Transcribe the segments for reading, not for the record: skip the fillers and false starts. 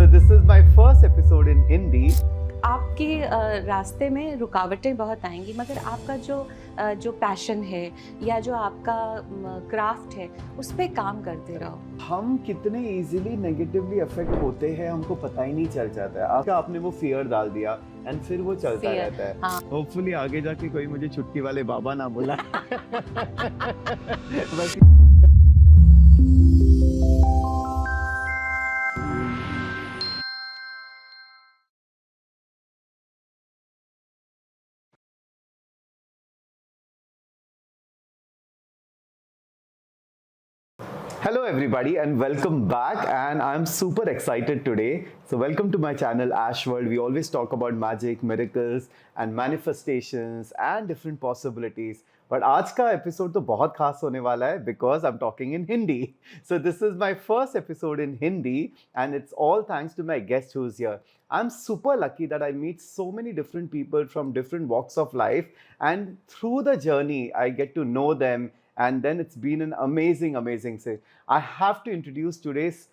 So this is my first episode in Hindi. आपके रास्ते में रुकावटें बहुत आएंगी, मगर आपका जो पैशन है या जो आपका क्राफ्ट है उस पर काम करते रहो। हम कितने इजीली नेगेटिवली अफेक्ट होते हैं हमको पता ही नहीं चल जाता है। आपने वो फियर डाल दिया एंड फिर वो चलता रहता है। हाँ। होपफुली आगे जाके कोई मुझे छुट्टी वाले बाबा ना बोला। बस Hello everybody and welcome back, and I'm super excited today. So welcome to my channel Ash World. We always talk about magic, miracles and manifestations and different possibilities. But आज का episode तो बहुत खास होने वाला है because I'm talking in Hindi. So this is my first episode in Hindi and it's all thanks to my guest who's here. I'm super lucky that I meet so many different people from different walks of life, and through the journey I get to know them. And then it's been an amazing say. I have to introduce today's,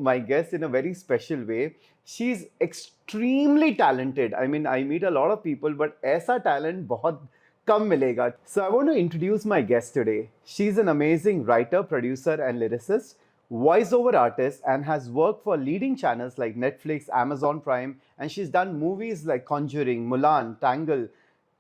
my guest in a very special way. She's extremely talented. I mean, I meet a lot of people, but ऐसा talent बहुत कम मिलेगा. So I want to introduce my guest today. She's an amazing writer, producer, and lyricist, voiceover artist, and has worked for leading channels like Netflix, Amazon Prime, and she's done movies like Conjuring, Mulan, Tangle,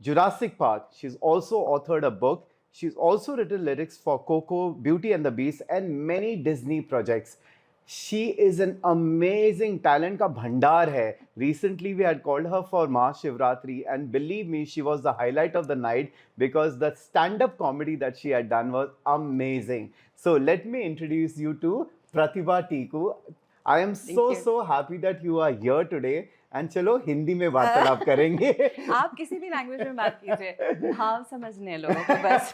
Jurassic Park. She's also authored a book. She's also written lyrics for Coco, Beauty and the Beast, and many Disney projects. She is an amazing talent ka bhandar hai. Recently, we had called her for Mahashivratri, and believe me, she was the highlight of the night because the stand-up comedy that she had done was amazing. So let me introduce you to Pratibha Tiku. I am so happy that you are here today. And चलो हिंदी में वार्तालाप करेंगे। आप किसी भी language में बात कीजिए, हाँ समझने लोगों को बस।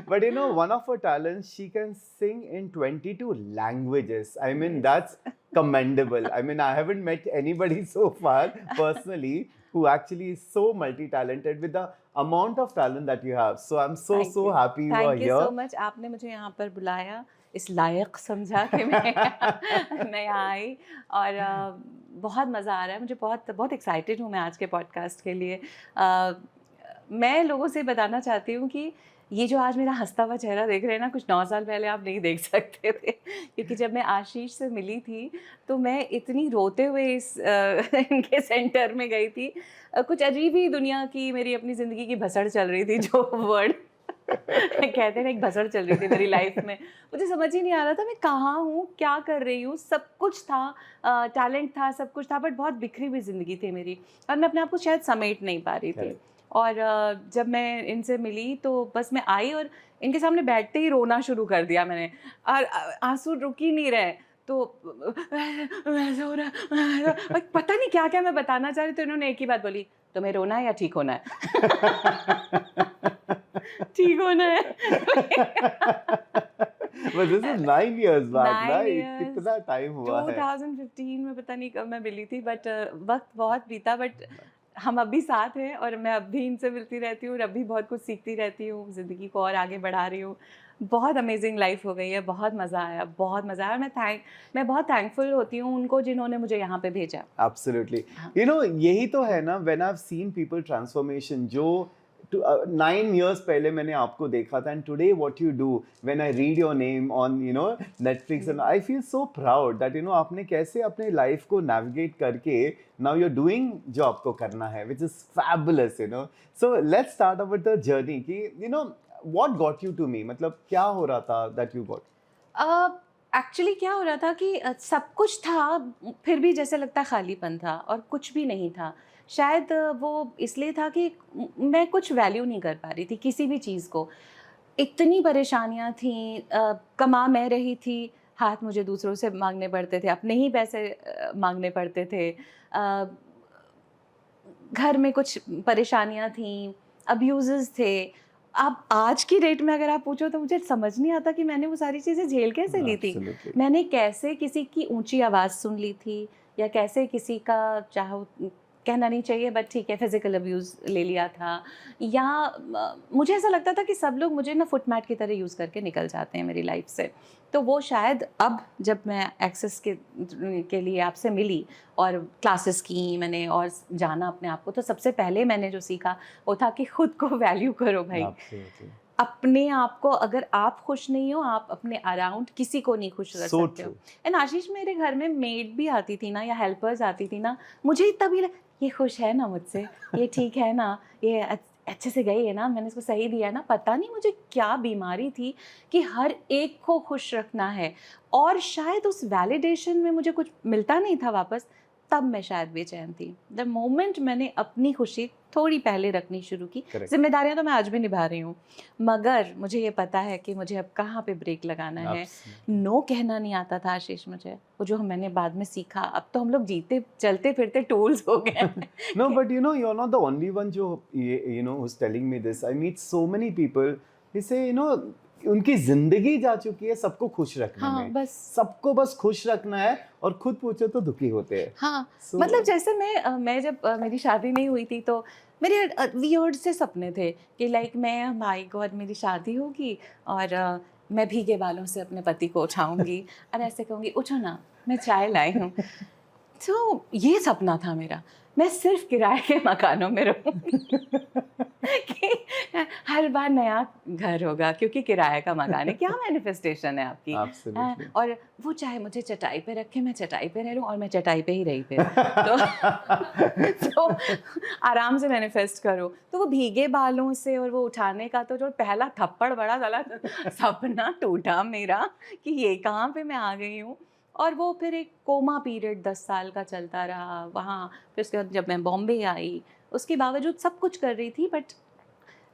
But you know, one of her talents, she can sing in 22 languages. I mean, that's commendable. I mean, I haven't met anybody so far personally who actually is so multi-talented with the amount of talent that you have. So I'm so happy you are here. Thank you so much. आपने मुझे यहाँ पर बुलाया, इस लायक समझा कि मैं यहाँ आई, और बहुत मज़ा आ रहा है मुझे। बहुत एक्साइटेड हूँ मैं आज के पॉडकास्ट के लिए। मैं लोगों से बताना चाहती हूँ कि ये जो आज मेरा हंसता हुआ चेहरा देख रहे हैं ना, कुछ 9 साल पहले आप नहीं देख सकते थे, क्योंकि जब मैं आशीष से मिली थी तो मैं इतनी रोते हुए इनके सेंटर में गई थी। कुछ अजीब ही दुनिया की मेरी अपनी ज़िंदगी की भसड़ चल रही थी, जो वर्ड कहते हैं, एक भसड़ चल रही थी मेरी लाइफ में। मुझे समझ ही नहीं आ रहा था मैं कहाँ हूँ, क्या कर रही हूँ। सब कुछ था, टैलेंट था, सब कुछ था, बट बहुत बिखरी हुई ज़िंदगी थी मेरी, और मैं अपने आप को शायद समेट नहीं पा रही थी। और जब मैं इनसे मिली तो बस मैं आई और इनके सामने बैठते ही रोना शुरू कर दिया मैंने, और आंसू रुक ही नहीं रहे। तो हो रहा, पता नहीं क्या क्या मैं बताना चाह रही, तो इन्होंने एक ही बात बोली, तुम्हें रोना है या ठीक होना है? ठीक होना है। But this is 9 years back, right? कितना टाइम हुआ है? 2015 में पता नहीं कब मैं मिली थी, बट वक्त बहुत बीता। बट हम अभी साथ हैं और मैं अब भी इनसे मिलती रहती हूँ और अभी बहुत कुछ सीखती रहती हूँ, ज़िंदगी को और आगे बढ़ा रही हूँ। बहुत अमेजिंग लाइफ हो गई है, बहुत मज़ा आया, बहुत मज़ा आया। मैं बहुत थैंकफुल होती हूँ उनको जिन्होंने मुझे यहाँ पे भेजा। Absolutely. You know, यही तो है ना, when I've seen people transformation, जो 9 years पहले मैंने आपको देखा था, and today what you do, when I read your name on Netflix, and I feel so proud that आपने कैसे अपने लाइफ को navigate करके now you're doing जो आपको करना है, which is fabulous. So let's start with the journey कि what got you to me, मतलब क्या हो रहा था that you got? एक्चुअली क्या हो रहा था कि सब कुछ था, फिर भी जैसे लगता खालीपन था और कुछ भी नहीं था। शायद वो इसलिए था कि मैं कुछ वैल्यू नहीं कर पा रही थी किसी भी चीज़ को। इतनी परेशानियां थी, कमा मैं रही थी, हाथ मुझे दूसरों से मांगने पड़ते थे, अपने ही पैसे मांगने पड़ते थे। घर में कुछ परेशानियां थी, अब्यूज़ेस थे। अब आज की डेट में अगर आप पूछो तो मुझे समझ नहीं आता कि मैंने वो सारी चीज़ें झेल कैसे ली थी। मैंने कैसे किसी की ऊंची आवाज़ सुन ली थी, या कैसे किसी का चाहो कहना नहीं चाहिए बट ठीक है, फिजिकल अब्यूज़ ले लिया था, या मुझे ऐसा लगता था कि सब लोग मुझे ना फुट मैट की तरह यूज़ करके निकल जाते हैं मेरी लाइफ से। तो वो शायद अब जब मैं एक्सेस के लिए आपसे मिली और क्लासेस की मैंने और जाना अपने आप को, तो सबसे पहले मैंने जो सीखा वो था कि खुद को वैल्यू करो भाई। Absolutely. अपने आप को, अगर आप खुश नहीं हो, आप अपने अराउंड किसी को नहीं खुश कर So सकते हो। true. एंड आशीष, मेरे घर में मेड भी आती थी ना या हेल्पर्स आती थी ना, मुझे तभी ये खुश है ना मुझसे, ये ठीक है ना, ये अच्छे से गई है ना, मैंने इसको सही दिया है ना। पता नहीं मुझे क्या बीमारी थी कि हर एक को खुश रखना है, और शायद उस वैलिडेशन में मुझे कुछ मिलता नहीं था वापस, तब मैं शायद बेचैन थी। द मोमेंट मैंने अपनी खुशी थोड़ी पहले रखनी शुरू की, Correct. जिम्मेदारियां तो मैं आज भी निभा रही हूँ, मगर मुझे ये पता है कि मुझे अब कहाँ पे ब्रेक लगाना है। Absolutely. नो कहना नहीं आता था आशीष मुझे, वो जो मैंने बाद में सीखा। अब तो हम लोग जीते चलते फिरते टूल्स हो गए हैं। No, but you know, you're not the only one who's telling me this. I meet so many people. They say, उनकी जिंदगी जा चुकी है सबको खुश रखने हाँ, में, बस। सबको बस खुश रखना है, और खुद पूछो तो दुखी होते हैं। हाँ, So- मतलब जैसे मैं जब मेरी शादी नहीं हुई थी, तो मेरे वियर्ड से सपने थे कि लाइक मैं, माय गॉड, मेरी शादी होगी और मैं भीगे बालों से अपने पति को उठाऊंगी और ऐसे कहूँगी, उठो ना, मैं चाय लाई हूँ। तो ये सपना था मेरा, मैं सिर्फ किराए के मकानों में रहूँगी कि हर बार नया घर होगा क्योंकि किराए का मकान है। क्या मैनिफेस्टेशन है आपकी। Absolutely. और वो चाहे मुझे चटाई पे रखे, मैं चटाई पे रह लूँ, और मैं चटाई पे ही रही फिर। तो आराम से मैनिफेस्ट करो। तो वो भीगे बालों से और वो उठाने का तो जो पहला थप्पड़ बड़ा साला सपना टूटा मेरा कि ये कहाँ पे मैं आ गई हूँ। और वो फिर एक कोमा पीरियड 10 साल का चलता रहा वहाँ। फिर उसके बाद जब मैं बॉम्बे आई, उसके बावजूद सब कुछ कर रही थी, बट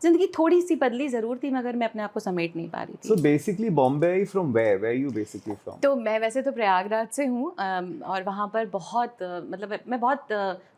ज़िंदगी थोड़ी सी बदली ज़रूर थी, मगर मैं अपने आप को समेट नहीं पा रही थी। So basically, Bombay from where? Where are you basically from? तो मैं वैसे तो प्रयागराज से हूँ, और वहाँ पर बहुत मतलब मैं बहुत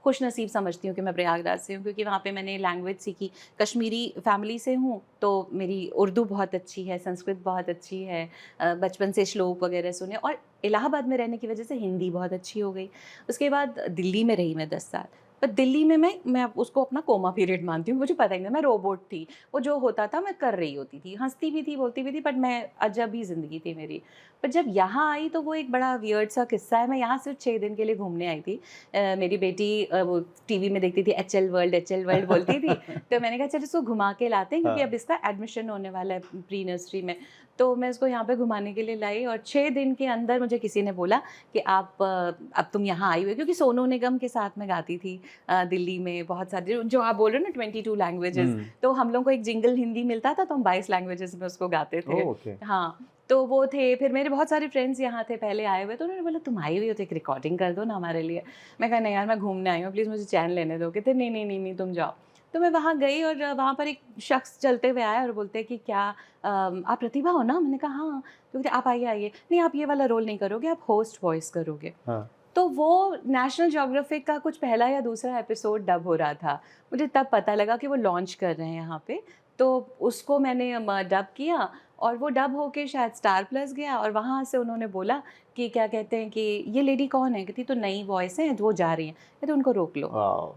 खुश नसीब समझती हूँ कि मैं प्रयागराज से हूँ, क्योंकि वहाँ पे मैंने लैंग्वेज सीखी। कश्मीरी फैमिली से हूँ, तो मेरी उर्दू बहुत अच्छी है, संस्कृत बहुत अच्छी है, बचपन से श्लोक वगैरह सुने, और इलाहाबाद में रहने की वजह से हिंदी बहुत अच्छी हो गई। उसके बाद दिल्ली में रही मैं 10 साल। पर दिल्ली में मैं उसको अपना कोमा पीरियड मानती हूँ। मुझे पता ही नहीं, मैं रोबोट थी, वो जो होता था मैं कर रही होती थी, हंसती भी थी, बोलती भी थी, बट मैं अजब ही ज़िंदगी थी मेरी। पर जब यहाँ आई तो वो एक बड़ा वियर्ड सा किस्सा है। मैं यहाँ सिर्फ 6 दिन के लिए घूमने आई थी। मेरी बेटी वो टीवी में देखती थी HL वर्ल्ड बोलती थी। तो मैंने कहा चल इसको घुमा के लाते हैं, क्योंकि हाँ। अब इसका एडमिशन होने वाला है प्री नर्सरी में। तो मैं इसको यहाँ पे घुमाने के लिए लाई, और 6 दिन के अंदर मुझे किसी ने बोला कि आप अब तुम यहाँ आई हुई, क्योंकि सोनू निगम के साथ में गाती थी दिल्ली में बहुत सारे, जो आप बोल रहे हो ना 22 लैंग्वेजेस। तो हम लोग को एक जिंगल हिंदी मिलता था, तो हम 22 लैंग्वेजेस में उसको गाते थे। Oh, okay. हाँ, तो वो थे। फिर मेरे बहुत सारे फ्रेंड्स यहाँ थे पहले आए हुए, तो उन्होंने बोला तुम आई हुई हो तो एक रिकॉर्डिंग कर दो ना हमारे लिए। मैं कहा नहीं यार, मैं घूमने आई हूँ, प्लीज़ मुझे चैन लेने दो। कहते नहीं तुम जाओ। तो मैं वहाँ गई, और वहाँ पर एक शख्स चलते हुए आया और बोलते कि क्या आप प्रतिभा हो ना? मैंने कहा हाँ। तो कहते आप आइए। नहीं, आप ये वाला रोल नहीं करोगे, आप होस्ट वॉइस करोगे। हाँ. तो वो नेशनल ज्योग्राफिक का कुछ पहला या दूसरा एपिसोड डब हो रहा था। मुझे तब पता लगा कि वो लॉन्च कर रहे हैं यहाँ पे। तो उसको मैंने डब किया, और वो डब होके शायद स्टार प्लस गया, और वहाँ से उन्होंने बोला कि क्या कहते हैं कि ये लेडी कौन है? कहती तो नई वॉइस है, वो जा रही हैं। कहते उनको रोक लो। Wow.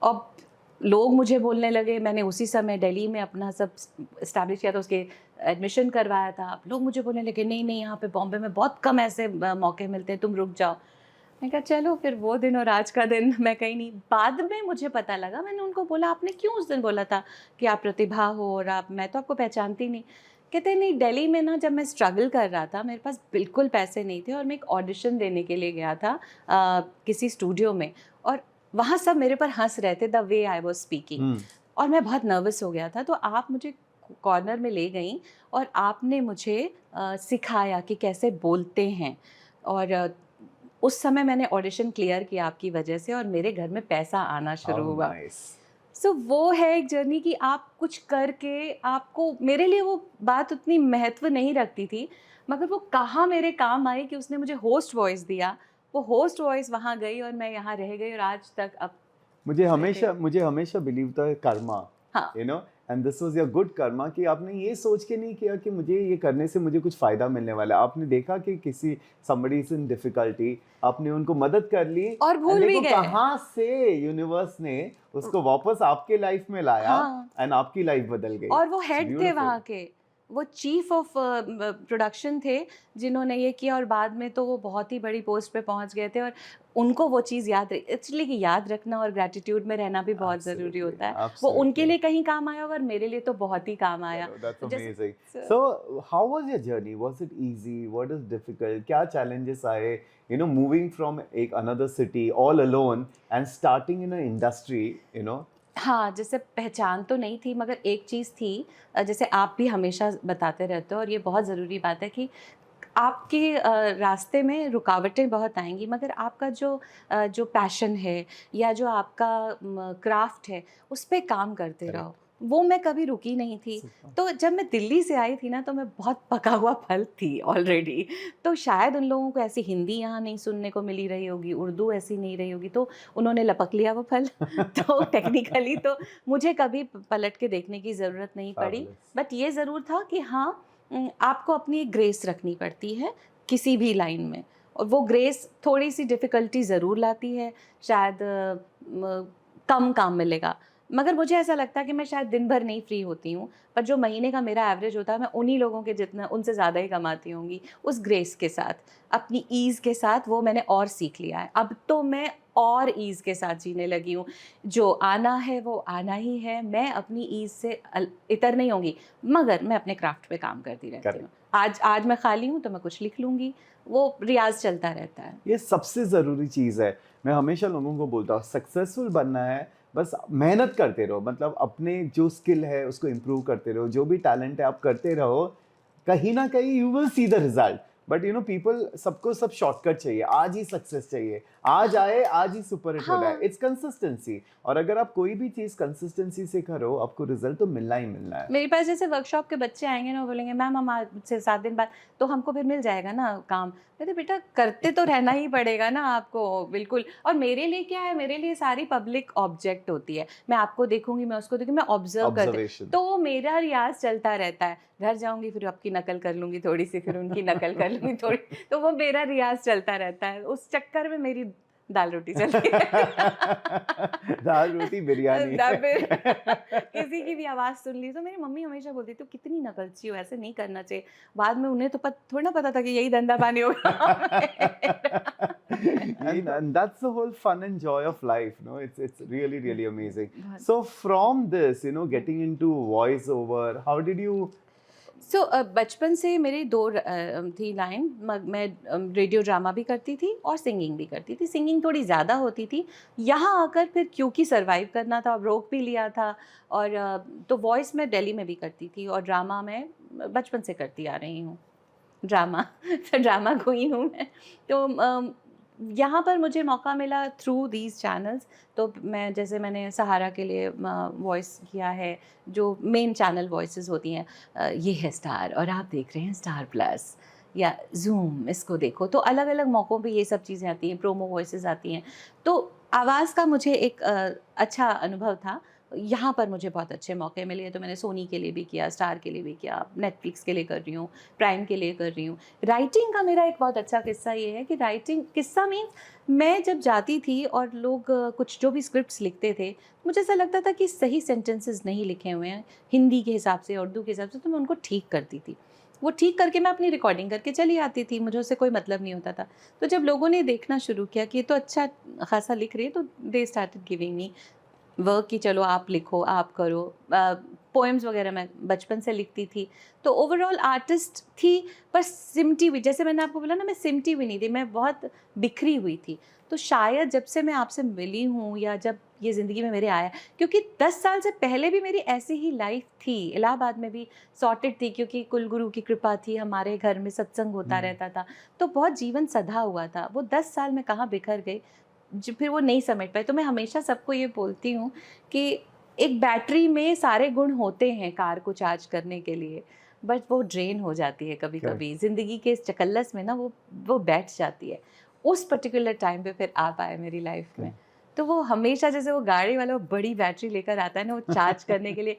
अब लोग मुझे बोलने लगे, मैंने उसी समय दिल्ली में अपना सब इस्टेब्लिश किया था, उसके एडमिशन करवाया था। अब लोग मुझे बोलने लगे नहीं यहाँ पे बॉम्बे में बहुत कम ऐसे मौके मिलते हैं, तुम रुक जाओ। मैं कहा चलो, फिर वो दिन और आज का दिन मैं कहीं नहीं। बाद में मुझे पता लगा, मैंने उनको बोला आपने क्यों उस दिन बोला था कि आप प्रतिभा हो, और मैं तो आपको पहचानती नहीं। कहते नहीं, दिल्ली में ना जब मैं स्ट्रगल कर रहा था, मेरे पास बिल्कुल पैसे नहीं थे, और मैं एक ऑडिशन देने के लिए गया था किसी स्टूडियो में, और वहाँ सब मेरे पर हंस रहे थे the way I was speaking, और मैं बहुत नर्वस हो गया था। तो आप मुझे कॉर्नर में ले गई, और आपने मुझे सिखाया कि कैसे बोलते हैं, और उस समय मैंने ऑडिशन क्लियर किया आपकी वजह से, और मेरे घर में पैसा आना शुरू हुआ। Nice. सो वो है एक जर्नी कि आप कुछ करके आपको, मेरे लिए वो बात उतनी महत्व नहीं रखती थी, मगर वो कहाँ मेरे काम आई कि उसने मुझे होस्ट वॉइस दिया। वो होस्ट वॉइस वहाँ गई, और मैं यहाँ रह गई, और आज तक अब मुझे हमेशा बिलीव था कर्मा, हाँ। you know, and this was your good Karma कि आपने ये सोच के नहीं किया कि मुझे ये करने से मुझे कुछ फायदा मिलने वाला है। आपने देखा कि किसी somebody is in difficulty, आपने उनको मदद कर ली और भूल भी गए। कहाँ से यूनिवर्स ने उसको वापस आपके लाइफ में लाया हाँ। एंड आपकी लाइफ बदल गई। और वो हेड थे beautiful. वहाँ के, वो चीफ ऑफ प्रोडक्शन थे जिन्होंने ये किया, और बाद में तो वो बहुत ही बड़ी पोस्ट पे पहुँच गए थे, और उनको वो चीज़ याद रही। एक्चुअली कि याद रखना और ग्रैटिट्यूड में रहना भी बहुत ज़रूरी होता है। वो उनके लिए कहीं काम आया होगा और मेरे लिए तो बहुत ही काम आया। That's जैसे- amazing. So, how was your journey? Was it easy? What is difficult? क्या challenges आए? You know, moving from एक another city all alone and starting in an industry, you know? हाँ, जैसे पहचान तो नहीं थी, मगर एक चीज़ थी, जैसे आप भी हमेशा बताते रहते हो, और ये बहुत ज़रूरी बात है कि आपके रास्ते में रुकावटें बहुत आएंगी, मगर आपका जो पैशन है या जो आपका क्राफ्ट है, उस पे काम करते Correct. रहो। वो मैं कभी रुकी नहीं थी। Super. तो जब मैं दिल्ली से आई थी ना, तो मैं बहुत पका हुआ फल थी ऑलरेडी। तो शायद उन लोगों को ऐसी हिंदी यहाँ नहीं सुनने को मिली रही होगी, उर्दू ऐसी नहीं रही होगी, तो उन्होंने लपक लिया वो फल। तो टेक्निकली तो मुझे कभी पलट के देखने की ज़रूरत नहीं पड़ी। Fabulous. बट ये ज़रूर था कि हाँ, आपको अपनी एक ग्रेस रखनी पड़ती है किसी भी लाइन में, और वो ग्रेस थोड़ी सी डिफ़िकल्टी ज़रूर लाती है। शायद कम काम मिलेगा, मगर मुझे ऐसा लगता है कि मैं शायद दिन भर नहीं फ्री होती हूँ, पर जो महीने का मेरा एवरेज होता है, मैं उन्हीं लोगों के जितना उनसे ज़्यादा ही कमाती होंगी, उस ग्रेस के साथ, अपनी ईज़ के साथ। वो मैंने और सीख लिया है। अब तो मैं और ईज़ के साथ जीने लगी हूँ। जो आना है वो आना ही है, मैं अपनी ईज़ से इतर नहीं होंगी, मगर मैं अपने क्राफ्ट पे काम करती रहती हूँ। आज मैं खाली हूँ तो मैं कुछ लिख लूँगी, वो रियाज चलता रहता है। ये सबसे ज़रूरी चीज़ है। मैं हमेशा लोगों को बोलता हूँ, सक्सेसफुल बनना है बस मेहनत करते रहो, मतलब अपने जो स्किल है उसको इम्प्रूव करते रहो, जो भी टैलेंट है आप करते रहो, कहीं ना कहीं you will see the result. But you know people, सबको सब शॉर्टकट चाहिए, आज ही सक्सेस चाहिए, आज आए आज ही सुपर हिट हो जाए। हाँ। इट्स कंसिस्टेंसी, और अगर आप कोई भी चीज़ कंसिस्टेंसी से करो, आपको रिजल्ट तो मिलना ही मिलना है। मेरे पास जैसे वर्कशॉप के बच्चे आएंगे ना, वो बोलेंगे मैम हम आज से 7 दिन बाद तो हमको फिर मिल जाएगा ना काम। कहते बेटा करते तो रहना ही पड़ेगा ना आपको, बिल्कुल। और मेरे लिए क्या है, मेरे लिए सारी पब्लिक ऑब्जेक्ट होती है। मैं आपको देखूंगी, मैं उसको देखूंगी, मैं ऑब्जर्व करती, Observation. तो मेरा रियाज चलता रहता है। घर जाऊंगी फिर आपकी नकल कर लूंगी थोड़ी सी, फिर उनकी नकल कर लूंगी थोड़ी, तो वो मेरा रियाज चलता रहता है। उस चक्कर में मेरी दाल रोटी चलती है। दाल रोटी बिरयानी। किसी की भी आवाज़ सुन ली तो मेरी मम्मी हमेशा बोलती तू कितनी नकलची हो, ऐसे नहीं करना चाहिए। बाद में उन्हें तो थोड़ा ना पता था कि यही धंधा पानी होगा। and that's the whole fun and joy of life, no? It's really really amazing. बहुत। So from this, you know, getting into voice over, how did you? सो बचपन से मेरी दो थी लाइन। मैं रेडियो ड्रामा भी करती थी और सिंगिंग भी करती थी। सिंगिंग थोड़ी ज़्यादा होती थी, यहाँ आकर फिर क्योंकि सरवाइव करना था, रोक भी लिया था। और तो वॉइस मैं दिल्ली में भी करती थी, और ड्रामा मैं बचपन से करती आ रही हूँ। ड्रामा तो ड्रामा क्वीन हूँ मैं। तो यहाँ पर मुझे मौका मिला थ्रू दीज चैनल्स। तो मैं जैसे मैंने सहारा के लिए वॉइस किया है, जो मेन चैनल वॉइसेस होती हैं। ये है स्टार और आप देख रहे हैं स्टार प्लस या जूम, इसको देखो। तो अलग अलग मौक़ों पे ये सब चीज़ें आती हैं, प्रोमो वॉइसेस आती हैं। तो आवाज़ का मुझे एक अच्छा अनुभव था। यहाँ पर मुझे बहुत अच्छे मौके मिले हैं, तो मैंने सोनी के लिए भी किया, स्टार के लिए भी किया, नेटफ्लिक्स के लिए कर रही हूँ, प्राइम के लिए कर रही हूँ। राइटिंग का मेरा एक बहुत अच्छा किस्सा ये है कि राइटिंग किस्सा मीन्स मैं जब जाती थी और लोग कुछ जो भी स्क्रिप्ट्स लिखते थे, मुझे ऐसा लगता था कि सही सेंटेंसेस नहीं लिखे हुए हैं हिंदी के हिसाब से, उर्दू के हिसाब से, तो मैं उनको ठीक करती थी। वो ठीक करके मैं अपनी रिकॉर्डिंग करके चली आती थी, मुझे उससे कोई मतलब नहीं होता था। तो जब लोगों ने देखना शुरू किया कि ये तो अच्छा खासा लिख रही है, तो they started giving me work कि चलो आप लिखो, आप करो। पोएम्स वगैरह मैं बचपन से लिखती थी, तो ओवरऑल आर्टिस्ट थी, पर सिमटी हुई। जैसे मैंने आपको बोला ना, मैं सिमटी हुई नहीं थी, मैं बहुत बिखरी हुई थी। तो शायद जब से मैं आपसे मिली हूँ या जब ये ज़िंदगी में मेरे आया, क्योंकि 10 साल से पहले भी मेरी ऐसी ही लाइफ थी। इलाहाबाद में भी सॉर्टेड थी, क्योंकि कुलगुरु की कृपा थी, हमारे घर में सत्संग होता रहता था, तो बहुत जीवन सधा हुआ था। वो 10 साल में कहाँ बिखर गई, फिर वो नहीं समझ पाई। तो मैं हमेशा सबको ये बोलती हूँ कि एक बैटरी में सारे गुण होते हैं कार को चार्ज करने के लिए, बट वो ड्रेन हो जाती है कभी कभी ज़िंदगी के इस चकल्लस में ना, वो बैठ जाती है। उस पर्टिकुलर टाइम पे फिर आप आए मेरी लाइफ में, तो वो हमेशा जैसे वो गाड़ी वाला वो बड़ी बैटरी लेकर आता है ना, वो चार्ज करने के लिए,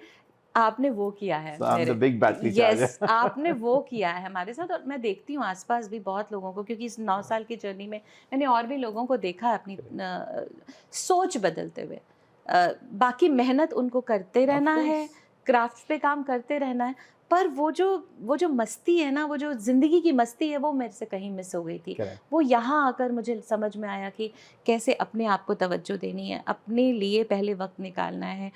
आपने वो किया है So I'm the big battery charger. Yes आपने वो किया है हमारे साथ और मैं देखती हूँ आसपास भी बहुत लोगों को क्योंकि इस 9 साल की जर्नी में मैंने और भी लोगों को देखा है अपनी सोच बदलते हुए। बाकी मेहनत उनको करते Of रहना है, course. क्राफ्ट पे काम करते रहना है, पर वो जो मस्ती है ना, वो जो ज़िंदगी की मस्ती है वो मेरे से कहीं मिस हो गई थी। Correct. वो यहाँ आकर मुझे समझ में आया कि कैसे अपने आप को तवज्जो देनी है, अपने लिए पहले वक़्त निकालना है,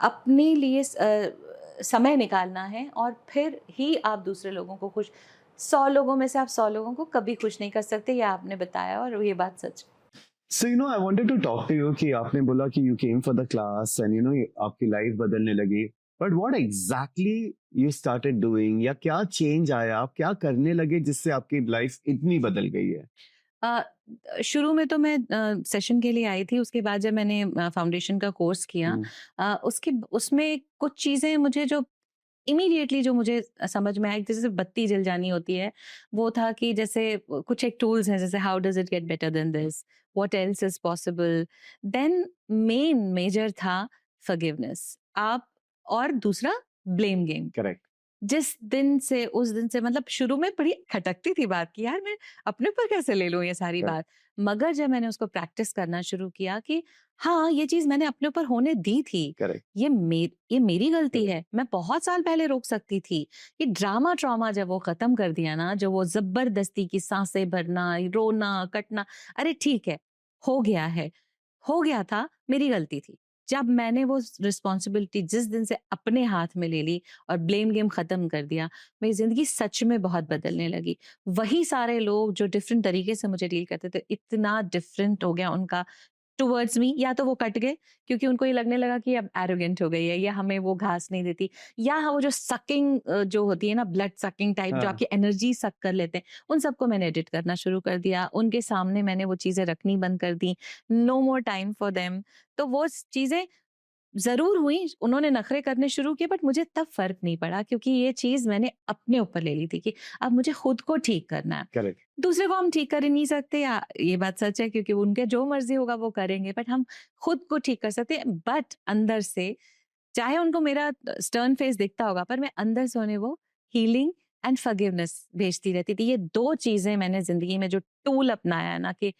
अपने लिए समय निकालना है और फिर ही आप दूसरे लोगों को खुश 100 लोगों में से आप 100 लोगों को कभी खुश नहीं कर सकते, ये आपने बताया और ये बात सच है। So I wanted to talk to you कि आपने बोला कि you came for the class and आपकी लाइफ बदलने लगी. But what exactly you started doing या क्या चेंज आया, आप क्या करने लगे जिससे आपकी लाइफ इतनी बदल गई है? अ, शुरू में तो मैं सेशन के लिए आई थी, उसके बाद जब मैंने फाउंडेशन का कोर्स किया हम्म, उसके उसमें कुछ चीज़ें मुझे जो इमीडिएटली जो मुझे समझ में आई जैसे बत्ती जल जानी होती है, वो था कि जैसे कुछ एक टूल्स हैं जैसे how does it get better than this? What else is possible? Then major था फॉरगिवनेस। आप और दूसरा ब्लेम गेम। करेक्ट. जिस दिन से उस दिन से मतलब शुरू में बड़ी खटकती थी बात कि यार मैं अपने ऊपर कैसे ले लूँ ये सारी करेक्ट. बात। मगर जब मैंने उसको प्रैक्टिस करना शुरू किया कि हाँ, ये चीज़ मैंने अपने ऊपर होने दी थी। करेक्ट. ये मेरी गलती करेक्ट. है। मैं बहुत साल पहले रोक सकती थी। ये ड्रामा ट्रॉमा जब वो खत्म कर दिया ना, जो वो ज़बरदस्ती की साँसें भरना, रोना, कटना, अरे ठीक है, हो गया है। हो गया था, मेरी गलती थी। जब मैंने वो रिस्पॉन्सिबिलिटी जिस दिन से अपने हाथ में ले ली और ब्लेम गेम खत्म कर दिया, मेरी ज़िंदगी सच में बहुत बदलने लगी। वही सारे लोग जो डिफरेंट तरीके से मुझे डील करते थे, इतना डिफरेंट हो गया उनका टुवर्ड्स मी, या तो वो कट गए क्योंकि उनको ये लगने लगा कि अब एरोगेंट हो गई है या हमें वो घास नहीं देती, या हाँ, वो जो सकिंग जो होती है ना, ब्लड सकिंग टाइप जो हाँ. आपकी एनर्जी सक कर लेते हैं, उन सबको मैंने एडिट करना शुरू कर दिया। उनके सामने मैंने वो चीज़ें रखनी बंद कर दी। No more time for them. तो वो चीज़ें ज़रूर हुई, उन्होंने नखरे करने शुरू किए, बट मुझे तब फ़र्क नहीं पड़ा क्योंकि ये चीज़ मैंने अपने ऊपर ले ली थी कि अब मुझे खुद को ठीक करना है। करेक्ट. दूसरे को हम ठीक कर ही नहीं सकते, या ये बात सच है क्योंकि उनके जो मर्ज़ी होगा वो करेंगे, बट हम खुद को ठीक कर सकते हैं। बट अंदर से चाहे उनको मेरा स्टर्न फेस दिखता होगा, पर मैं अंदर से उन्हें वो हीलिंग एंड फॉरगिवनेस भेजती रहती थी। ये 2 चीज़ें मैंने ज़िंदगी में जो टूल अपनाया है ना कि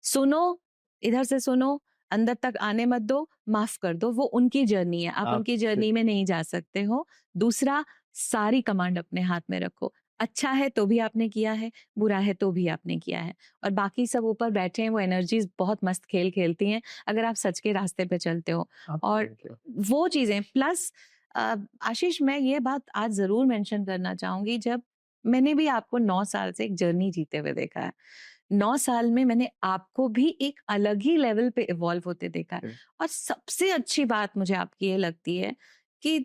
सुनो, इधर से सुनो, अंदर तक आने मत दो, माफ़ कर दो, वो उनकी जर्नी है, आप आप उनकी जर्नी में नहीं जा सकते हो। दूसरा, सारी कमांड अपने हाथ में रखो। अच्छा है तो भी आपने किया है, बुरा है तो भी आपने किया है, और बाकी सब ऊपर बैठे हैं, वो एनर्जीज़ बहुत मस्त खेल खेलती हैं, अगर आप सच के रास्ते पे चलते हो। और Absolutely. वो चीज़ें प्लस आशीष, मैं ये बात आज ज़रूर मेंशन करना चाहूँगी, जब मैंने भी आपको 9 साल से एक जर्नी जीते हुए देखा है। 9 साल में मैंने आपको भी एक अलग ही लेवल पे इवॉल्व होते देखा है। Correct. और सबसे अच्छी बात मुझे आपकी ये लगती है कि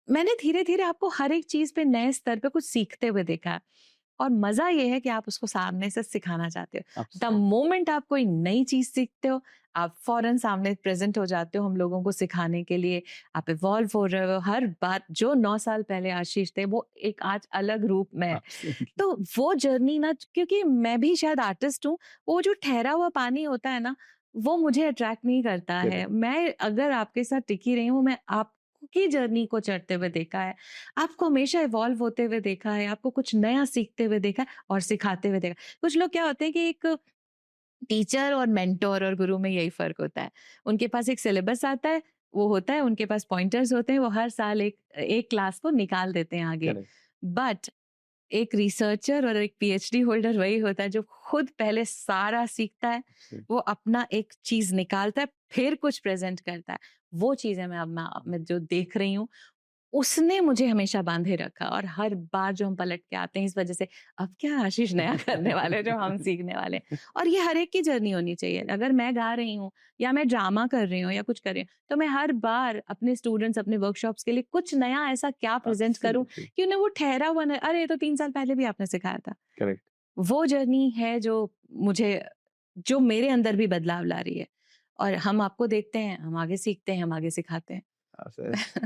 मैंने धीरे-धीरे आपको हर एक चीज़ पे नए स्तर पे कुछ सीखते हुए देखा है। और मज़ा ये है कि आप उसको सामने से सिखाना चाहते हो। The Absolutely. मोमेंट आप कोई नई चीज़ सीखते हो, आप फ़ौरन सामने प्रेज़ेंट हो जाते हो हम लोगों को सिखाने के लिए। आप इवॉल्व हो रहे हो, हर बात जो 9 साल पहले आशीष थे, वो एक आज अलग रूप में है। Absolutely. तो वो जर्नी ना, क्योंकि मैं भी शायद आर्टिस्ट हूँ, वो जो ठहरा हुआ पानी होता है ना, वो मुझे अट्रैक्ट नहीं करता है। Correct. मैं अगर आपके साथ टिकी रही हूँ, मैं आपकी जर्नी को चढ़ते हुए देखा है, आपको हमेशा इवॉल्व होते हुए देखा है, आपको कुछ नया सीखते हुए देखा है और सिखाते हुए देखा है। कुछ लोग क्या होते हैं कि एक टीचर और मेंटर और गुरु में यही फ़र्क होता है। उनके पास एक सिलेबस आता है, वो होता है, उनके पास पॉइंटर्स होते हैं, वो हर साल एक एक क्लास को निकाल देते हैं आगे। Correct. बट एक रिसर्चर और एक पीएचडी होल्डर वही होता है जो खुद पहले सारा सीखता है, Absolutely. वो अपना एक चीज़ निकालता है, फिर कुछ प्रेज़ेंट करता है। वो चीज़ें मैं जो देख रही हूँ, उसने मुझे हमेशा बाँधे रखा, और हर बार जो हम पलट के आते हैं इस वज़ह से, अब क्या आशीष नया करने वाले हैं जो हम सीखने वाले हैं। और ये हर एक की जर्नी होनी चाहिए। अगर मैं गा रही हूँ या मैं ड्रामा कर रही हूँ या कुछ कर रही हूँ, तो मैं हर बार अपने स्टूडेंट्स, अपने वर्कशॉप्स के लिए कुछ नया ऐसा क्या प्रेज़ेंट करूँ Absolutely. कि उन्हें वो ठहरा हुआ न, अरे ये तो 3 साल पहले भी आपने सिखाया था। Correct. वो जर्नी है मुझे जो मेरे अंदर भी बदलाव ला रही है, और हम आपको देखते हैं, हम आगे सीखते हैं, हम आगे सिखाते हैं।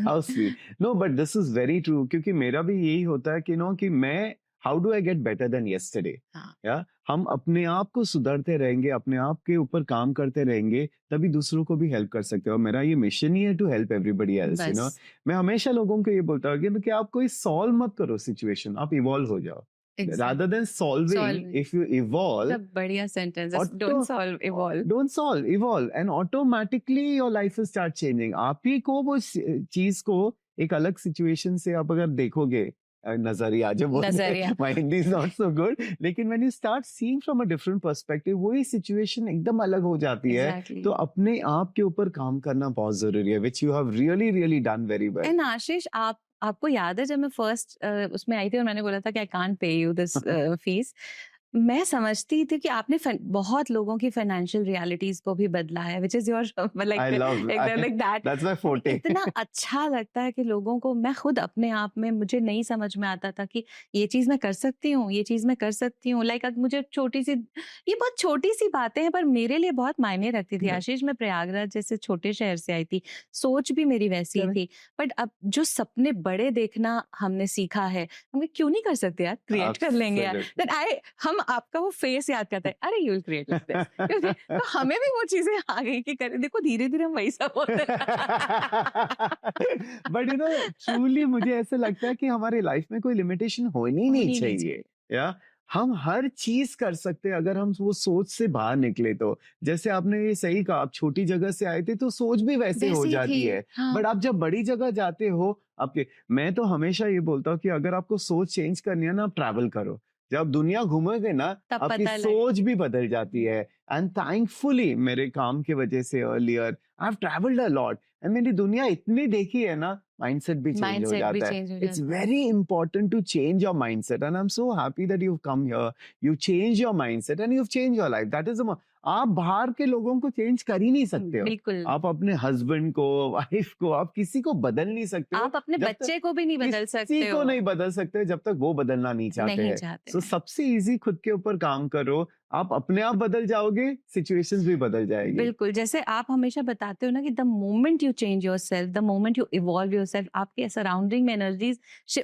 How sweet. No, but this is very true क्योंकि मेरा भी यही होता है कि कि मैं how do I get better than yesterday. हाँ। या हम अपने आप को सुधारते रहेंगे, अपने आप के ऊपर काम करते रहेंगे, तभी दूसरों को भी हेल्प कर सकते हो। और मेरा ये मिशन ही है टू हेल्प एवरीबॉडी एल्स, बस मैं हमेशा लोगों को ये बोलता हूँ कि आप कोई सॉल्व मत करो सिचुएशन, आप इवॉल्व हो जाओ। Exact Rather than solving, solving if you evolve, सब बढ़िया सेंटेंस है, auto, don't solve evolve. don't solve, evolve, and automatically your life will start changing. आप ही को वो चीज को एक अलग सिचुएशन से आप अगर देखोगे, नजरिया जो बोलते नजरिया हैं, my Hindi is not so good, लेकिन when you start seeing from a different perspective, वही सिचुएशन एकदम अलग हो जाती है। एग्जैक्टली। तो अपने आप के ऊपर काम करना बहुत जरूरी है, which you have really really done very well. And Ashish, आपको याद है जब मैं फर्स्ट उसमें आई थी और मैंने बोला था कि I can't pay you this fees, मैं समझती थी कि आपने बहुत लोगों की फाइनेंशियल रियलिटीज को भी बदला है, which is your I like love, like that. that's my forte. इतना अच्छा लगता है कि लोगों को, मैं खुद अपने आप में मुझे नहीं समझ में आता था कि ये चीज मैं कर सकती हूँ, ये चीज मैं कर सकती हूँ। लाइक मुझे छोटी सी, ये बहुत छोटी सी बातें हैं पर मेरे लिए बहुत मायने रखती थी। Correct. आशीष, मैं प्रयागराज जैसे छोटे शहर से आई थी, सोच भी मेरी वैसी ही Correct. थी, बट अब जो सपने बड़े देखना हमने सीखा है, हम क्यों नहीं कर सकते यार, क्रिएट कर लेंगे यार। Absolutely. दैट हम आपका वो फेस याद करते हैं, अरे you will create like this, तो हमें भी वो चीजें आ गई कि करे, देखो धीरे धीरे हम वही सब होते बट ट्रूली मुझे ऐसा लगता है कि हमारे लाइफ में कोई लिमिटेशन होनी नहीं चाहिए। या हम हर चीज कर सकते हैं अगर हम वो सोच से बाहर निकले तो। जैसे आपने ये सही कहा, आप छोटी जगह से आए थे तो सोच भी वैसे हो वैसी जाती थी, है। हाँ। बट आप जब बड़ी जगह जाते हो, आपके, मैं तो हमेशा ये बोलता हूँ कि अगर आपको सोच चेंज करनी है ना, आप ट्रैवल करो। जब आप दुनिया घूमोगे ना, तब आपकी पता लगे। सोच भी बदल जाती है। एंड थैंकफुली मेरे काम की वजह से earlier I have travelled a lot, and मैंने दुनिया इतनी देखी है ना, माइंडसेट भी चेंज हो माइंडसेट भी जाता है। चेंज हो इट्स जाता है। Very important to change your mindset, and I am so happy that you come here, you change your mindset and you change your life. That is आप बाहर के लोगों को चेंज कर ही नहीं सकते हो। बिल्कुल, आप अपने हस्बैंड को, वाइफ को, आप किसी को बदल नहीं सकते हो। आप अपने जब तक बच्चे को भी नहीं बदल किसी सकते को हो, नहीं बदल सकते जब तक वो बदलना नहीं चाहते नहीं हैं। चाहते सो हैं। सबसे इजी खुद के ऊपर काम करो, आप अपने आप बदल जाओगे, सिचुएशंस भी बदल जाएगी। बिल्कुल, जैसे आप हमेशा बताते हो ना कि the moment you change yourself, the moment you evolve yourself, आपके सराउंडिंग में एनर्जीज,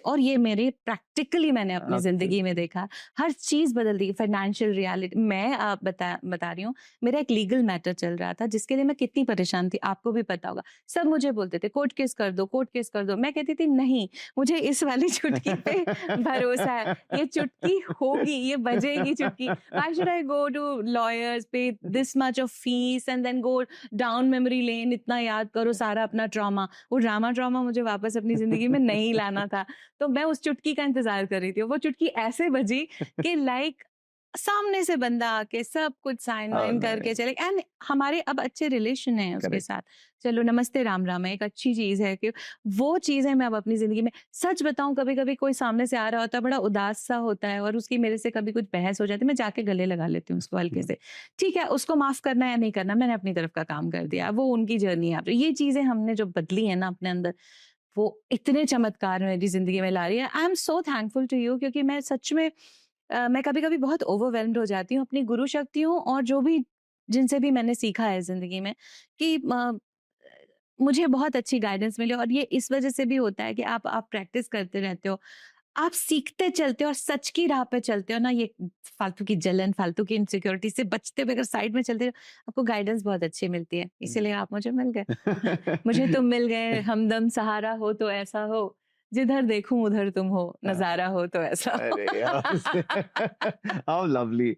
और ये मेरे प्रैक्टिकली मैंने अपनी जिंदगी में देखा, हर चीज बदल दी। फाइनेंशियल रियलिटी, मैं बता रही हूँ, मेरा एक लीगल मैटर चल रहा था जिसके लिए मैं कितनी परेशान थी, आपको भी पता होगा। सब मुझे बोलते थे कोर्ट केस कर दो, कोर्ट केस कर दो। मैं कहती थी नहीं, मुझे इस वाली चुटकी पे भरोसा है, ये चुटकी होगी, ये बजेगी चुटकी। Why should I go to lawyers, pay this much of fees and then go down memory lane, इतना याद करो सारा अपना ट्रॉमा। वो ड्रामा मुझे वापस अपनी जिंदगी में नहीं लाना था। तो मैं उस चुटकी का इंतजार कर रही थी, वो चुटकी ऐसे बजी कि लाइक सामने से बंदा आके सब कुछ साइन वाइन करके चले। एंड हमारे अब अच्छे रिलेशन है उसके Correct. साथ, चलो नमस्ते राम राम है, एक अच्छी चीज है कि वो चीजें मैं अब अपनी जिंदगी में, सच बताऊं, कभी कभी कोई सामने से आ रहा होता है, बड़ा उदास सा होता है और उसकी मेरे से कभी कुछ बहस हो जाती है, मैं जाके गले लगा लेती हूँ उसको हल्के से। ठीक है, उसको माफ करना या नहीं करना, मैंने अपनी तरफ का काम कर दिया, वो उनकी जर्नी है। ये चीजें हमने जो बदली है ना अपने अंदर, वो इतने चमत्कार मेरी जिंदगी में ला रही है। I am so thankful to you, क्योंकि मैं सच में मैं कभी कभी बहुत ओवरवेल्म्ड हो जाती हूँ अपनी गुरु शक्तियों और जो भी, जिनसे भी मैंने सीखा है जिंदगी में, कि मुझे बहुत अच्छी गाइडेंस मिली। और ये इस वजह से भी होता है कि आप प्रैक्टिस करते रहते हो, आप सीखते चलते हो और सच की राह पे चलते हो ना, ये फालतू की जलन, फालतू की इनसिक्योरिटी से बचते हुए अगर साइड में चलते हो, आपको गाइडेंस बहुत अच्छी मिलती है। इसीलिए आप मुझे मिल गए। मुझे तुम मिल गए, हमदम सहारा हो तो ऐसा हो, जिधर देखूं उधर तुम हो, नजारा हो तो ऐसा हो। अरे how lovely.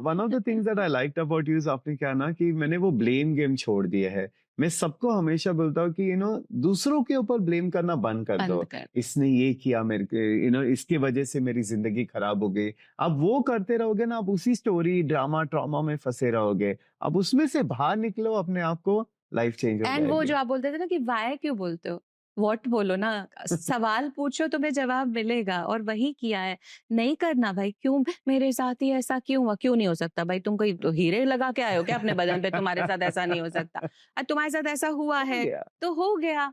One of the things that I liked about you is आपने क्या ना कि मैंने वो ब्लेम गेम छोड़ दिया है। मैं सबको हमेशा बोलता हूँ कि दूसरों के ऊपर ब्लेम करना बंद कर दो। बंद कर। इसने ये किया मेरे को, इसकी वजह से मेरी जिंदगी खराब हो गई। आप वो करते रहोगे ना, आप उसी स्टोरी, ड्रामा, ट्रॉमा में फंसे रहोगे। अब उसमें से बाहर निकलो, अपने आप को, लाइफ चेंज हो एंड वो जाएगी। जो आप बोलते थे ना कि वाई क्यों बोलते हो, व्हाट बोलो ना, सवाल पूछो तुम्हें जवाब मिलेगा, और वही किया है। नहीं करना भाई, क्यों मेरे साथ ही ऐसा क्यों हुआ, क्यों नहीं हो सकता भाई, तुम कोई तो हीरे लगा के आए हो क्या अपने बदन पे, तुम्हारे साथ ऐसा नहीं हो सकता, तुम्हारे साथ ऐसा हुआ है Yeah, तो हो गया।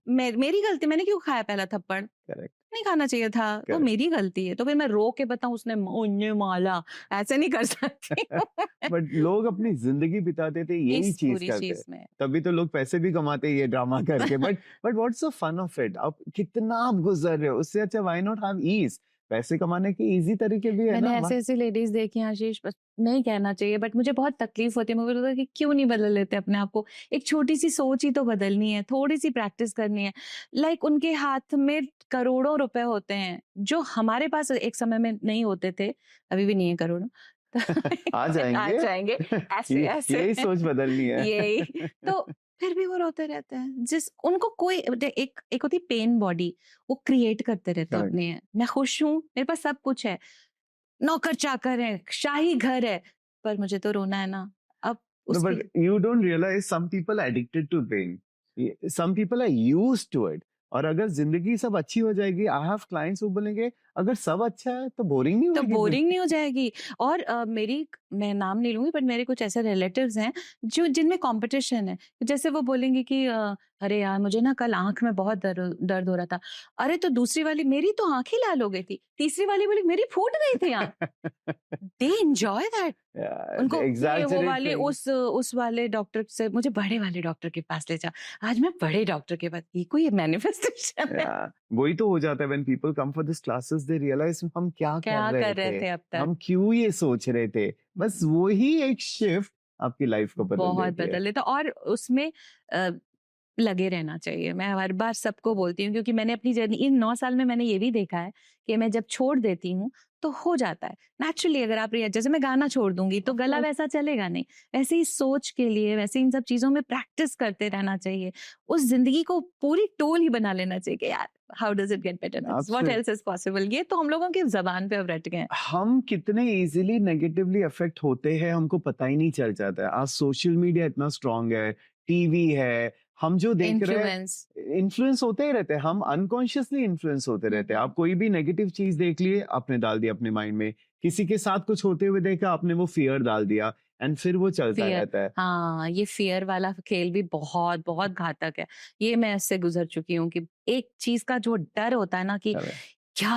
मेरी गलती, मैंने क्यों खाया पहला थप्पड़, correct, नहीं खाना चाहिए था, वो correct. मेरी गलती है। तो फिर मैं रो के बताऊं उसने मुझे माला, ऐसे नहीं कर सकती। बट लोग अपनी जिंदगी बिताते थे यही इस चीज पूरी करते, चीज में तभी तो लोग पैसे भी कमाते हैं ये ड्रामा करके। But what's the fun of it? आप कितना आप गुजर रहे हो, उससे अच्छा व्हाई नॉट हैव ईज। पैसे कमाने के इजी तरीके भी है मैंने ना। ऐसे ऐसे लेडीज देखी हैं आशीष, बस नहीं कहना चाहिए बट मुझे बहुत तकलीफ होती है। मुझे लगता है कि क्यों नहीं बदल लेते अपने आप को। एक छोटी सी सोच ही तो बदलनी है, थोड़ी सी प्रैक्टिस करनी है। लाइक उनके हाथ में करोड़ों रुपए होते हैं जो हमारे पास एक समय में नहीं होते थे, अभी भी नहीं है करोड़ों। आ आ जाएंगे। जाएंगे ऐसे ऐसे यही सोच बदलनी है। यही तो फिर भी वो रोते रहते हैं। जिस उनको कोई एक होती पेन बॉडी, वो क्रिएट करते रहते हैं Correct. अपने। मैं खुश हूँ, मेरे पास सब कुछ है, नौकर चाकर है, शाही घर है, पर मुझे तो रोना है ना। अब No, उसकी but you don't realize some people are addicted to pain. Some people are used to it. और अगर जिंदगी सब अच्छी हो जाएगी, आई हैव क्लाइंट्स वो बोलेंगे अगर सब अच्छा है तो बोरिंग नहीं तो होगी बोरिंग नहीं जिंदगी। हो जाएगी। और मैं नाम नहीं लूंगी, बट मेरे कुछ ऐसे रिलेटिव्स हैं जो जिनमें कंपटीशन है। जैसे वो बोलेंगे कि अरे यार मुझे ना कल आंख में बहुत दर्द हो रहा था। अरे तो दूसरी वाली, मेरी तो आंख ही लाल हो गई थी। तीसरी वाली बोली मेरी फूट गई थी आंख। They enjoy that. Yeah, उनको ये वो वाले exaggerating. उस वाले डॉक्टर से मुझे बड़े वाले डॉक्टर के पास ले जा, आज मैं बड़े डॉक्टर के पास। ये कोई मैनिफेस्टेशन है? Yeah, वही तो हो जाता है when people come for these classes they realize हम क्या क्या कर रहे कर रहे थे, थे अब तक? हम क्यों ये सोच रहे थे। बस वही एक शिफ्ट आपकी लाइफ को बदल बहुत देती है। बदल देता। और उसमें अ, लगे रहना चाहिए। मैं हर बार सबको बोलती हूँ, क्योंकि मैंने अपनी जर्नी इन 9 साल में मैंने ये भी देखा है कि मैं जब छोड़ देती हूँ तो हो जाता है नेचुरली। अगर आप जैसे मैं गाना छोड़ दूंगी तो Of गला course. वैसा चलेगा नहीं। वैसे ही सोच के लिए, वैसे इन सब चीजों में प्रैक्टिस करते रहना चाहिए। उस जिंदगी को पूरी टोल ही बना लेना चाहिए कि यार how does it get better, what Absolutely. Else is possible. ये तो हम लोगों की जबान पे अब रट गए हैं। हम कितने इजीली नेगेटिवली अफेक्ट होते हैं हमको पता ही नहीं चल जाता है। आज सोशल मीडिया इतना स्ट्रांग है, टीवी है, हम जो देख रहे हैं इन्फ्लुएंस। इन्फ्लुएंस होते ही रहते हैं, हम अनकॉन्शियसली इन्फ्लुएंस होते रहते हैं। आप कोई भी नेगेटिव चीज देख लिए आपने डाल दिया अपने माइंड में, किसी के साथ कुछ होते हुए देखा आपने वो फियर डाल दिया एंड फिर वो चलता फियर, रहता है। हाँ, ये फियर वाला खेल भी बहुत बहुत घातक है। ये मैं इससे गुजर चुकी हूँ कि एक चीज का जो डर होता है ना कि क्या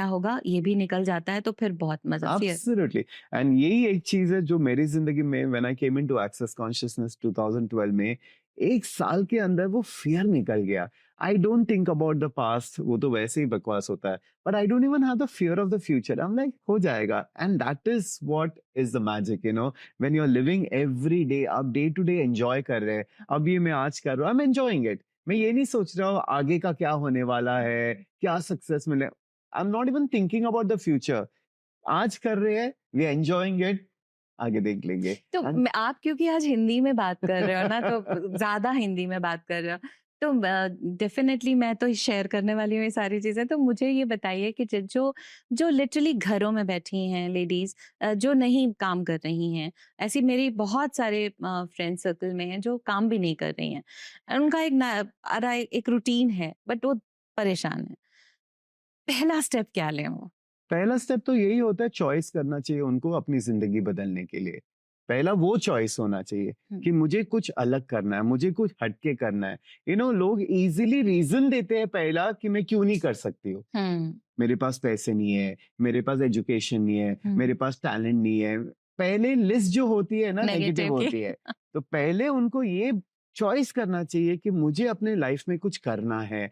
होगा, ये भी निकल जाता है तो फिर बहुत मजा। फियर। एब्सोल्युटली। एंड यही एक चीज है जो मेरी जिंदगी में when I came into access consciousness 2012 में, एक साल के अंदर वो फियर निकल गया। I don't think about the past, वो तो वैसे ही बकवास होता है, but I don't even have the fear of the future. I am like हो जाएगा and that is what is the magic, you know, when you are living every day. आप डे टू डे एंजॉय कर रहे हैं। अब ये मैं आज कर रहा हूँ, आई एम एंजॉयिंग इट। मैं ये नहीं सोच रहा हूँ आगे का क्या होने वाला है, क्या सक्सेस मिले। I am not even thinking about the future. आज कर रहे हैं, वी एंजॉयिंग इट, आगे देख लेंगे। तो आप क्योंकि आज हिंदी में बात कर रहे हो ना, तो ज्यादा हिंदी में बात कर रहे हो, तो डेफिनेटली मैं तो शेयर करने वाली हूँ ये सारी चीजें। तो मुझे ये बताइए कि जो जो लिटरली घरों में बैठी हैं लेडीज, जो नहीं काम कर रही हैं, ऐसी मेरी बहुत सारे फ्रेंड सर्कल में हैं जो काम भी नहीं कर रही हैं, उनका एक रूटीन है बट वो परेशान है। पहला स्टेप क्या लें वो? पहला स्टेप तो यही होता है, चॉइस करना चाहिए उनको अपनी जिंदगी बदलने के लिए। पहला वो चॉइस होना चाहिए कि मुझे कुछ अलग करना है, मुझे कुछ हटके करना है। यू नो, लोग इजीली रीजन देते हैं पहला कि मैं क्यों नहीं कर सकती हूँ। मेरे पास पैसे नहीं है, मेरे पास एजुकेशन नहीं है, मेरे पास टैलेंट नहीं है। पहले लिस्ट जो होती है ना नेगेटिव नेगेटिव की। होती है। तो पहले उनको ये चॉइस करना चाहिए कि मुझे अपने लाइफ में कुछ करना है।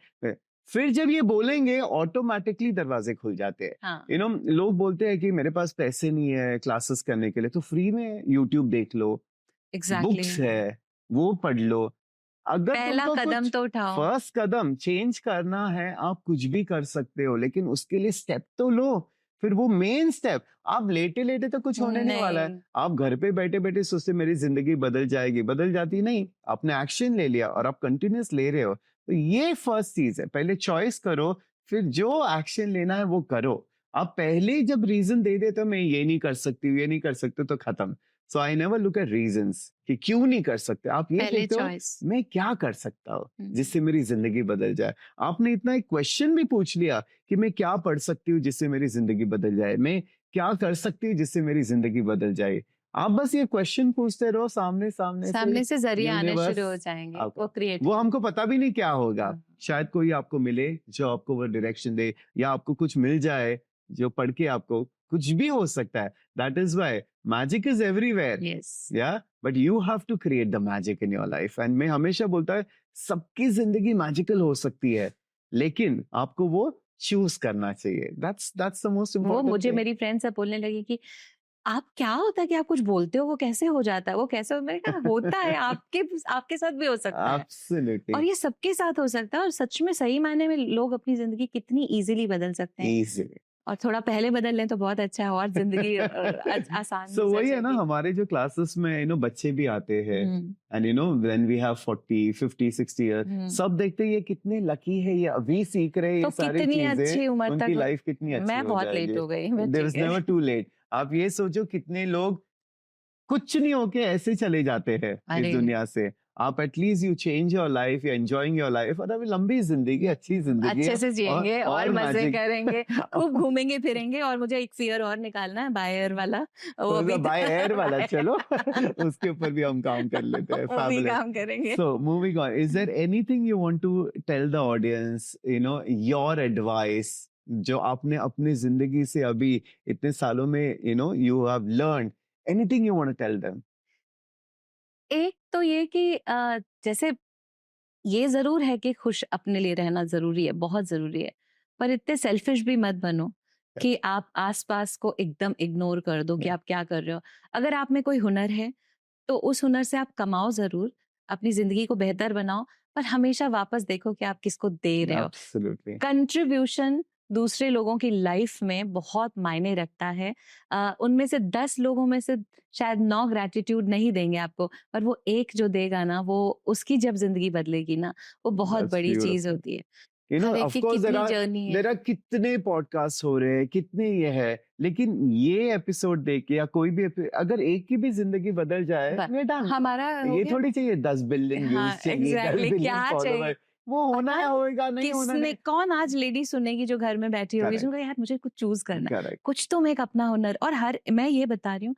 फिर जब ये बोलेंगे ऑटोमेटिकली दरवाजे खुल जाते हैं। हाँ, यू नो, लोग बोलते हैं कि मेरे पास पैसे नहीं है क्लासेस करने के लिए, तो फ्री में यूट्यूब देख लो, एग्जैक्टली। बुक्स है वो पढ़ लो। अगर पहला तुमको कदम कुछ तो उठाओ। फर्स्ट कदम चेंज करना है, आप कुछ भी कर सकते हो, लेकिन उसके लिए स्टेप तो लो। फिर वो मेन स्टेप, आप लेटे लेटे तो कुछ होने नहीं वाला है। नहीं। आप घर पे बैठे बैठे सोचते मेरी जिंदगी बदल जाएगी, बदल जाती नहीं। आपने एक्शन ले लिया और आप कंटिन्यूस ले रहे हो, तो ये फर्स्ट चीज है। पहले चॉइस करो, फिर जो एक्शन लेना है वो करो। आप पहले जब रीजन दे देते हो मैं ये नहीं कर सकती हूँ, ये नहीं कर सकते, तो खत्म। So I never look at reasons कि क्यों नहीं कर सकते। आप ये पहले देखते हो चॉइस। मैं क्या कर सकता हूँ जिससे मेरी जिंदगी बदल जाए। आपने इतना एक क्वेश्चन भी पूछ लिया कि मैं क्या पढ़ सकती हूँ जिससे मेरी जिंदगी बदल जाए, मैं क्या कर सकती हूँ जिससे मेरी जिंदगी बदल जाए। आप बस ये क्वेश्चन पूछते रहो, सामने सामने से जरिए आने यूनिवर्स शुरू हो जाएंगे, आपको- वो क्रिएट। वो हमको पता भी नहीं क्या होगा। हाँ। शायद कोई आपको मिले जो आपको वो डायरेक्शन दे, या आपको कुछ मिल जाए जो पढ़ के आपको कुछ भी हो सकता है। That is why magic is everywhere. Yes. Yeah but you have to create the magic in your life. And मैं हमेशा बोलता है सबकी जिंदगी मैजिकल हो सकती है, लेकिन आपको वो चूज करना चाहिए. That's the most वो important मुझे thing. मेरी फ्रेंड सब बोलने लगी कि आप क्या होता है कि आप कुछ बोलते हो वो कैसे हो जाता है, वो कैसे मैंने कहा होता है, आपके साथ भी हो सकता है, और Absolutely. ये सबके साथ हो सकता है, और सच में सही मायने में लोग अपनी जिंदगी कितनी इजीली बदल सकते हैं, Easily. और थोड़ा पहले बदल लें तो बहुत अच्छा है, और जिंदगी आसान So गुजर वही है ना, जाएगी। हमारे जो क्लासेस में बच्चे भी आते हैं, hmm, and when we have 40 50 60 years, hmm. सब देखते हैं ये कितने लकी है, ये अभी सीख रहे हैं तो ये सारी कितनी चीजें, अच्छी उम्र उनकी तक लाइफ कितनी अच्छी मैं हो बहुत लेट जाएगी. हो गई, मैं There ठीक is है। never too late. आप ये सोचो कितने लोग कुछ नहीं होके ऐसे चले जाते हैं इस अरे दुनिया से. आप at least you change your life, you enjoying your life, और अभी लंबी जिंदगी, अच्छी जिंदगी अच्छे है, से जिएंगे और मजे magic. करेंगे, खूब घूमेंगे फिरेंगे, और मुझे एक फियर और निकालना है, बायर वाला, वो अभी बाय एयर वाला, चलो उसके ऊपर भी हम काम कर लेते हैं. वो भी Fabulous. काम करेंगे। So moving on, is there anything you want to tell the audience, your advice, जो आपने अपनी जिंदगी से अभी इतने सालों में you have learned, anything you want to tell them? एक तो ये कि जैसे ये जरूर है कि खुश अपने लिए रहना जरूरी है, बहुत जरूरी है, पर इतने सेल्फिश भी मत बनो कि आप आसपास को एकदम इग्नोर कर दो कि Yeah. आप क्या कर रहे हो। अगर आप में कोई हुनर है तो उस हुनर से आप कमाओ जरूर, अपनी जिंदगी को बेहतर बनाओ, पर हमेशा वापस देखो कि आप किसको दे रहे हो। Absolutely. कंट्रीब्यूशन दूसरे लोगों की लाइफ में बहुत मायने रखता है। उनमें से 10 लोगों में से शायद 9 ग्रैटिट्यूड नहीं देंगे आपको, पर वो एक जो देगा ना, वो उसकी जब जिंदगी बदलेगी ना, वो बहुत That's बड़ी चीज beautiful. होती है। हर एक Of की course, कितनी जर्नी है। there are कितने पॉडकास्ट हो रहे हैं, कितने ये है, लेकिन ये एपिसोड देख के या कोई भी अगर एक की भी जिंदगी बदल जाए, ब- we're done. हमारा हो ये गया। थोड़ी चाहिए 10 बिलियन हाँ, व्यूज चाहिए, 10 exactly, बिलियन क्या चाहिए? फॉलोवर. वो होना पता है, होएगा, नहीं होना किसने, नहीं. कौन आज लेडी सुनेगी जो घर में बैठी होगी, Correct. जिनको यार मुझे कुछ चूज करना है, Correct. कुछ तो मैं एक अपना हुनर, और मैं ये बता रही हूँ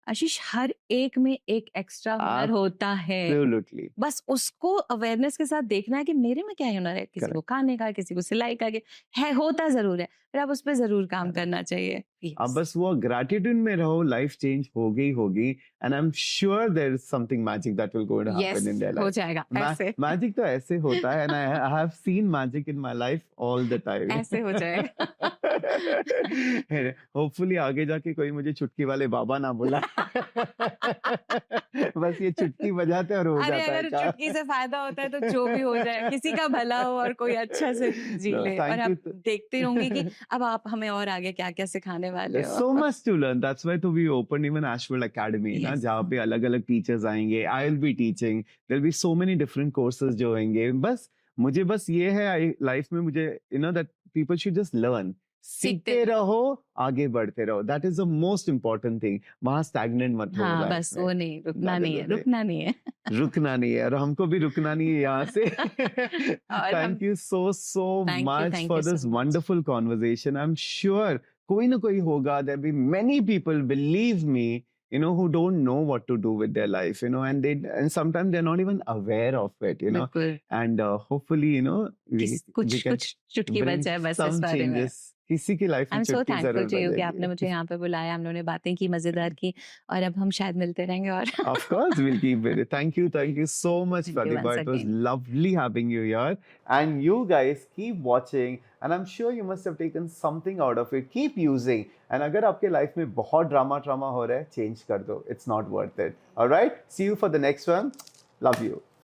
आशीष, हर एक में एक एक्स्ट्रा हुनर होता है, Absolutely. बस उसको अवेयरनेस के साथ देखना है कि मेरे में क्या हुनर है। किसी को खाने का, किसी को सिलाई का, है होता जरूर है, फिर आप उस पर जरूर काम करना चाहिए। अब बस वो ग्रैटिट्यूड में रहो, लाइफ चेंज होगी, and I am sure there is something magic that will go to happen in there हो लाइफ. जाएगा ऐसे, मैजिक तो ऐसे होता है, and I have seen magic in my life all the time. ऐसे हो जाएगा। होपफुली आगे जाके कोई मुझे चुटकी वाले बाबा ना बोला. बस ये चुटकी बजाते और हो अरे जाता है अगर काम. चुटकी से फायदा होता है तो जो भी हो जाए, किसी का भला हो और कोई अच्छा से जी No, ले, thank और आप you. देखते रहूंगी कि अब आप हमें और आगे क्या क्या सिखाने वाले There's हो। so much to learn. That's why to we opened even Ashworld Academy, ना, Yes. जहाँ पे अलग-अलग टीचर्स आएंगे. I'll be teaching. There'll be so many different courses जो होंगे. मुझे बस ये है लाइफ में, मुझे that people should just learn. सीखते रहो, आगे बढ़ते रहो. That is the most important thing. वहाँ stagnant मत हो हाँ life बस में. वो नहीं, रुकना That is नहीं है, the thing. रुकना नहीं है। रुकना नहीं है, और हमको भी रुकना नहीं है यहाँ से. और Thank you so Thank you, much thank for you so this much. wonderful conversation. I'm sure कोई ना कोई होगा, there'll be many people, believe me, who don't know what to do with their life, and sometimes they're not even aware of it, बिल्कुल, and hopefully, we कुछ can कुछ चुटकी bring बच जाए बस इस some बारे में। changes. किसी की लाइफ आई में एम सो चुटकी थैंकफुल जरूर टू यू कि आपने बजेगी. मुझे यहाँ पे बुलाया, हम लोगों ने बातें की मजेदार की, और अब हम शायद मिलते रहेंगे और Of course, we'll keep it. Thank you so much, Thank you Pratibha. once It was again. lovely having you here. And you guys keep watching, and I'm sure you must have taken something out of it. Keep using. And अगर आपके life में बहुत drama हो रहा है, change कर दो. It's not worth it. All right. See you for the next one. Love you.